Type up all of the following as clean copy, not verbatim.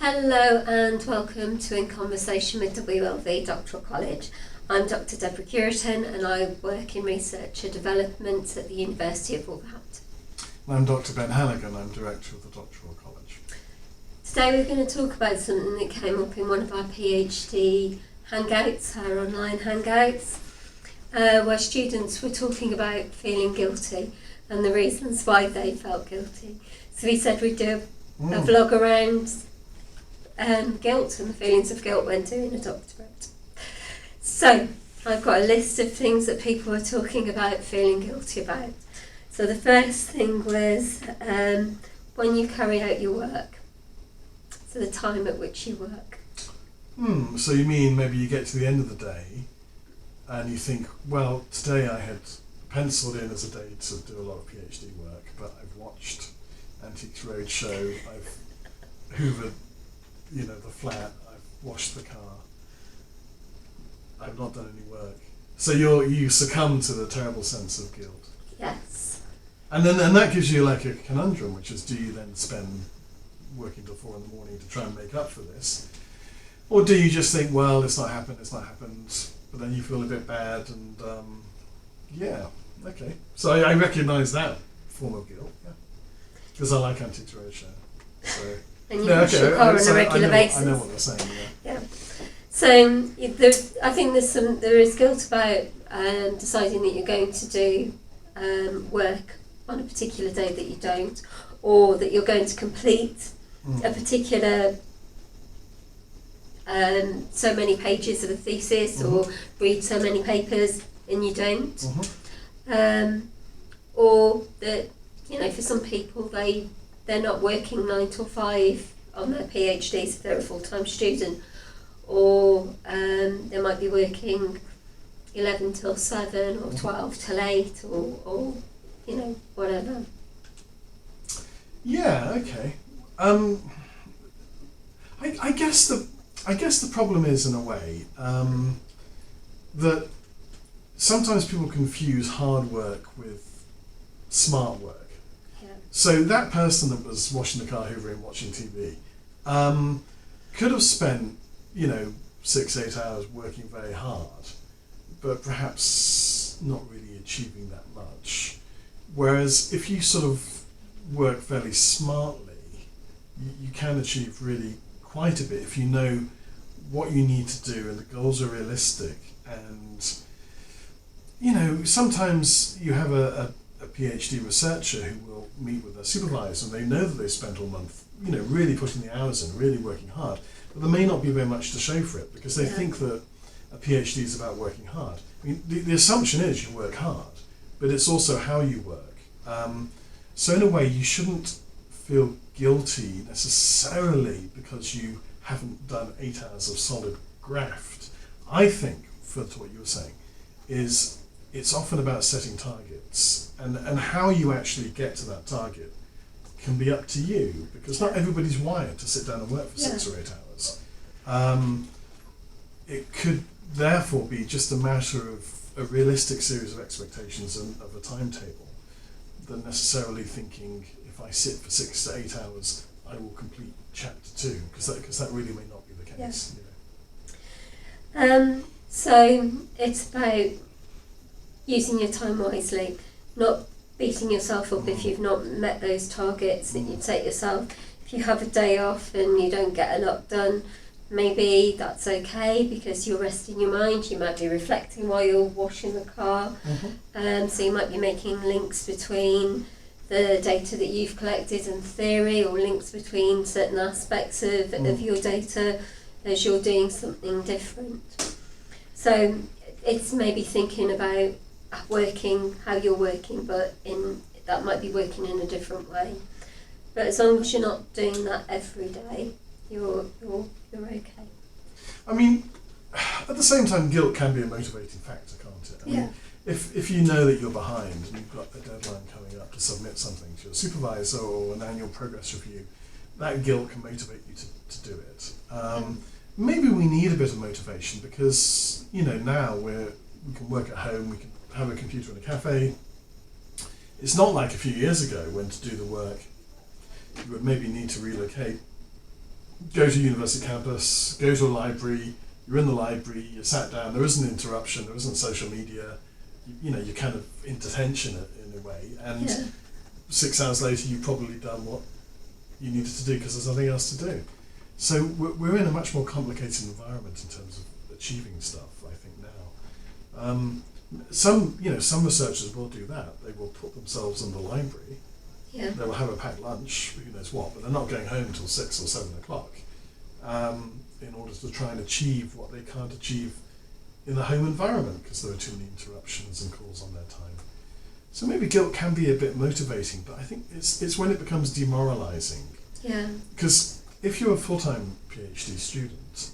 Hello and welcome to In Conversation with WLV Doctoral College. I'm Dr. Deborah Curitin and I work in researcher development at the University of Wolverhampton. I'm Dr. Ben Hannigan, I'm Director of the Doctoral College. Today we're going to talk about something that came up in one of our PhD hangouts, our online hangouts, where students were talking about feeling guilty and the reasons why they felt guilty. So we said we'd do a vlog around guilt and the feelings of guilt when doing a doctorate. So I've got a list of things that people were talking about feeling guilty about. So the first thing was when you carry out your work, so the time at which you work. So you mean maybe you get to the end of the day and you think, well, today I had penciled in as a day to do a lot of PhD work, but I've watched Antiques Roadshow, I've hoovered the flat, I've washed the car, I've not done any work. So you succumb to the terrible sense of guilt. Yes. And that gives you like a conundrum, which is, do you then spend working till 4 a.m. to try and make up for this? Or do you just think, well, it's not happened, but then you feel a bit bad and okay. So I recognise that form of guilt, because I like Antiques Roadshow. So. And you wash your car on a regular basis. I know what they're saying. Yeah. So I think there is guilt about deciding that you're going to do work on a particular day that you don't, or that you're going to complete a particular so many pages of a thesis or read so many papers and you don't. Or that, for some people they're not working 9 till 5 on their PhDs if they're a full-time student, or they might be working 11 till 7 or 12 till 8 or whatever. Yeah, okay. I guess the problem is, in a way, that sometimes people confuse hard work with smart work. So that person that was washing the car, hoovering, watching TV, could have spent, 6-8 hours working very hard, but perhaps not really achieving that much. Whereas if you sort of work fairly smartly, you can achieve really quite a bit if you know what you need to do and the goals are realistic. And, sometimes you have a PhD researcher who will meet with their supervisor and they know that they spent all month, really putting the hours in, really working hard, but there may not be very much to show for it because they think that a PhD is about working hard. I mean, the assumption is you work hard, but it's also how you work. So in a way, you shouldn't feel guilty necessarily because you haven't done 8 hours of solid graft. I think, further to what you were saying, is it's often about setting targets, and how you actually get to that target can be up to you, because not everybody's wired to sit down and work for 6 or 8 hours. It could therefore be just a matter of a realistic series of expectations and of a timetable, than necessarily thinking if I sit for 6 to 8 hours I will complete chapter 2, because that really may not be the case. So it's about using your time wisely, not beating yourself up if you've not met those targets that you set yourself. If you have a day off and you don't get a lot done, maybe that's okay because you're resting your mind. You might be reflecting while you're washing the car. So you might be making links between the data that you've collected and theory, or links between certain aspects of your data as you're doing something different. So it's maybe thinking about working how you're working, but that might be working in a different way. But as long as you're not doing that every day, you're okay. I mean, at the same time, guilt can be a motivating factor, can't it? I mean, if you know that you're behind and you've got a deadline coming up to submit something to your supervisor or an annual progress review, that guilt can motivate you to do it. Maybe we need a bit of motivation because, now we can work at home, we can have a computer in a cafe. It's not like a few years ago when to do the work you would maybe need to relocate go to university campus, go to a library, you're in the library, you're sat down, there isn't interruption, there isn't social media, you're kind of in detention in a way, and 6 hours later you've probably done what you needed to do because there's nothing else to do. So we're in a much more complicated environment in terms of achieving stuff, I think, now. Some researchers will do that. They will put themselves in the library. Yeah. They will have a packed lunch, who knows what, but they're not going home until 6 or 7 o'clock in order to try and achieve what they can't achieve in the home environment because there are too many interruptions and calls on their time. So maybe guilt can be a bit motivating, but I think it's when it becomes demoralising. Yeah. Because if you're a full-time PhD student,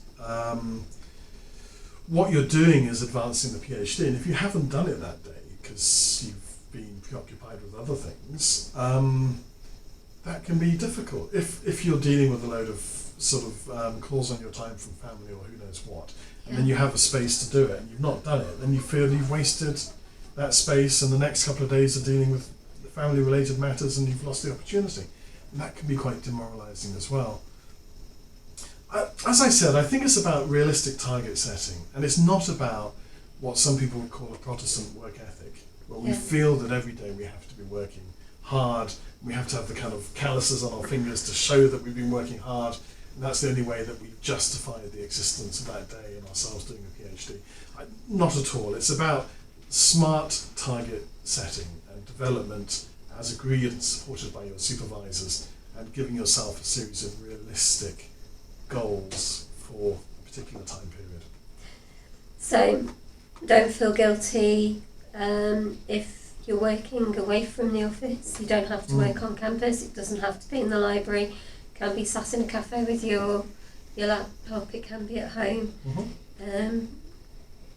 what you're doing is advancing the PhD, and if you haven't done it that day because you've been preoccupied with other things, that can be difficult. If you're dealing with a load of sort of calls on your time from family or who knows what, and then you have a space to do it and you've not done it, then you feel you've wasted that space, and the next couple of days are dealing with family-related matters and you've lost the opportunity. And that can be quite demoralising as well. As I said, I think it's about realistic target setting, and it's not about what some people would call a Protestant work ethic, where we feel that every day we have to be working hard, we have to have the kind of calluses on our fingers to show that we've been working hard, and that's the only way that we've justified the existence of that day and ourselves doing a PhD. Not at all. It's about smart target setting and development as agreed and supported by your supervisors, and giving yourself a series of realistic goals for a particular time period. So don't feel guilty if you're working away from the office. You don't have to work on campus. It doesn't have to be in the library. It can be sat in a cafe with your laptop. It can be at home. It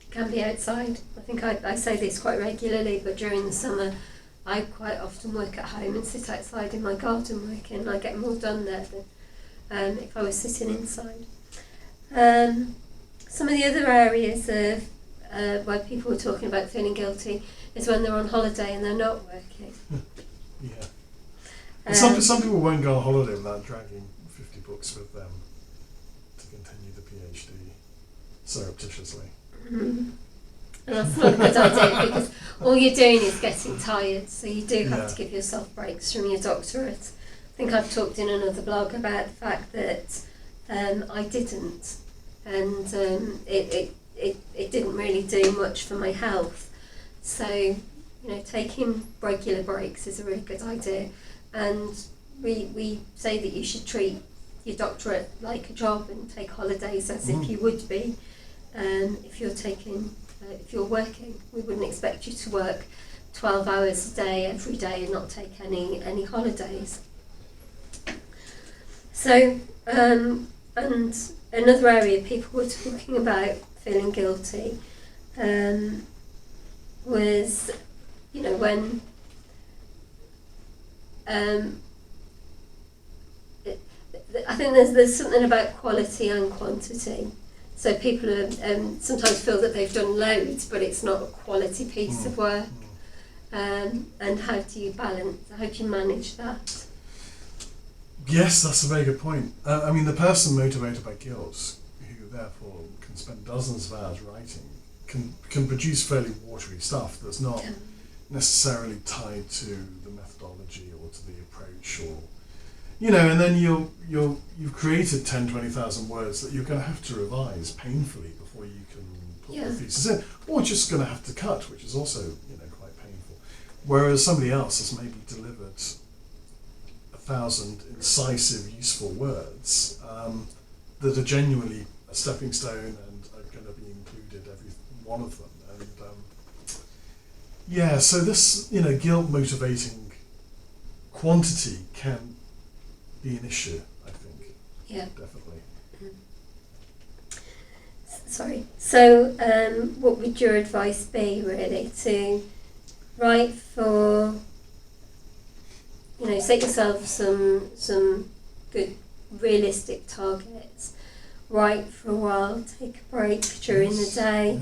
can be outside. I think I say this quite regularly, but during the summer I quite often work at home and sit outside in my garden working, and I get more done there than if I was sitting inside. Some of the other areas of where people were talking about feeling guilty is when they're on holiday and they're not working. Some people won't go on holiday without dragging 50 books with them to continue the PhD surreptitiously. And that's not a good idea, because all you're doing is getting tired, so you do have to give yourself breaks from your doctorate. I think I've talked in another blog about the fact that I didn't, and it didn't really do much for my health. So, taking regular breaks is a really good idea, and we say that you should treat your doctorate like a job and take holidays as if you would be if you're working. We wouldn't expect you to work 12 hours a day every day and not take any holidays. So, and another area people were talking about feeling guilty was, when I think there's something about quality and quantity. So people sometimes feel that they've done loads, but it's not a quality piece of work. And how do you manage that? Yes, that's a very good point. The person motivated by guilt, who therefore can spend dozens of hours writing, can produce fairly watery stuff that's not necessarily tied to the methodology or to the approach, or and then you've created 10,000-20,000 words that you're going to have to revise painfully before you can put the thesis in, or just going to have to cut, which is also quite painful. Whereas somebody else has maybe delivered 1,000 incisive, useful words that are genuinely a stepping stone and are going to be included, every one of them. And so this guilt motivating quantity can be an issue, I think. Definitely. Sorry. So, what would your advice be, really? To write for, set yourself some good, realistic targets. Write for a while. Take a break during the day.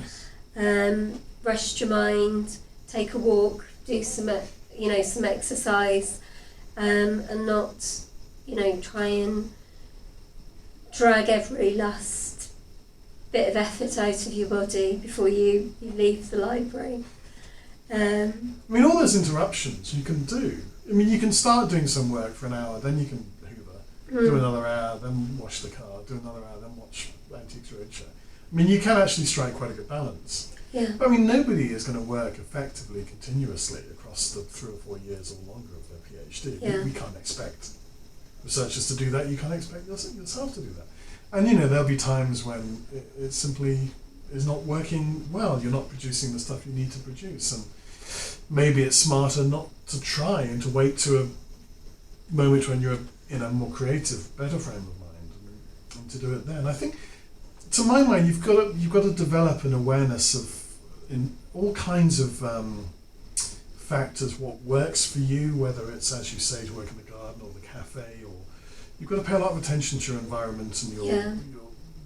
Rest your mind. Take a walk. Do some exercise, and not. Try and drag every last bit of effort out of your body before you leave the library. I mean, all those interruptions you can do. I mean, you can start doing some work for an hour, then you can hoover, do another hour, then wash the car, do another hour, then watch Antiques Roadshow. I mean, you can actually strike quite a good balance. Yeah. But I mean, nobody is going to work effectively, continuously across the 3 or 4 years or longer of their PhD. Yeah. We can't expect researchers to do that. You can't expect yourself to do that. And you know, there'll be times when it simply is not working well. You're not producing the stuff you need to produce, and maybe it's smarter not to try and to wait to a moment when you're in a more creative, better frame of mind, and to do it then. I think, to my mind, you've got to develop an awareness of, in all kinds of factors, what works for you, whether it's, as you say, to work in the garden or the cafe, or you've got to pay a lot of attention to your environment and your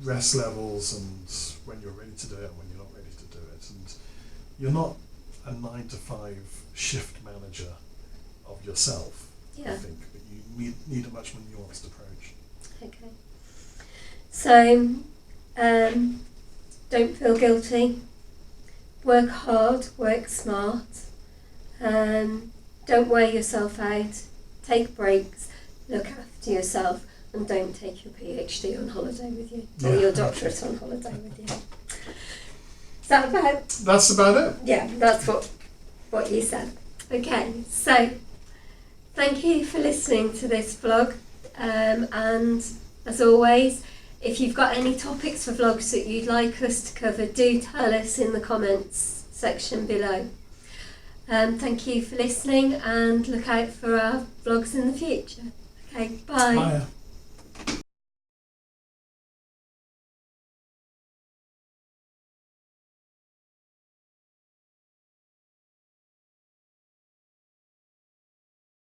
rest levels, and when you're ready to do it and when you're not ready to do it. And you're not a 9 to 5 shift manager of yourself, I think, but you need a much more nuanced approach. Okay. So, don't feel guilty. Work hard, work smart. Don't wear yourself out. Take breaks. Look after yourself, and don't take your PhD on holiday with you, or your doctorate on holiday with you. Is that about? That's about it. Yeah, that's what you said. Okay, so thank you for listening to this vlog, and as always, if you've got any topics for vlogs that you'd like us to cover, do tell us in the comments section below. Thank you for listening, and look out for our vlogs in the future. Okay, bye. Bye.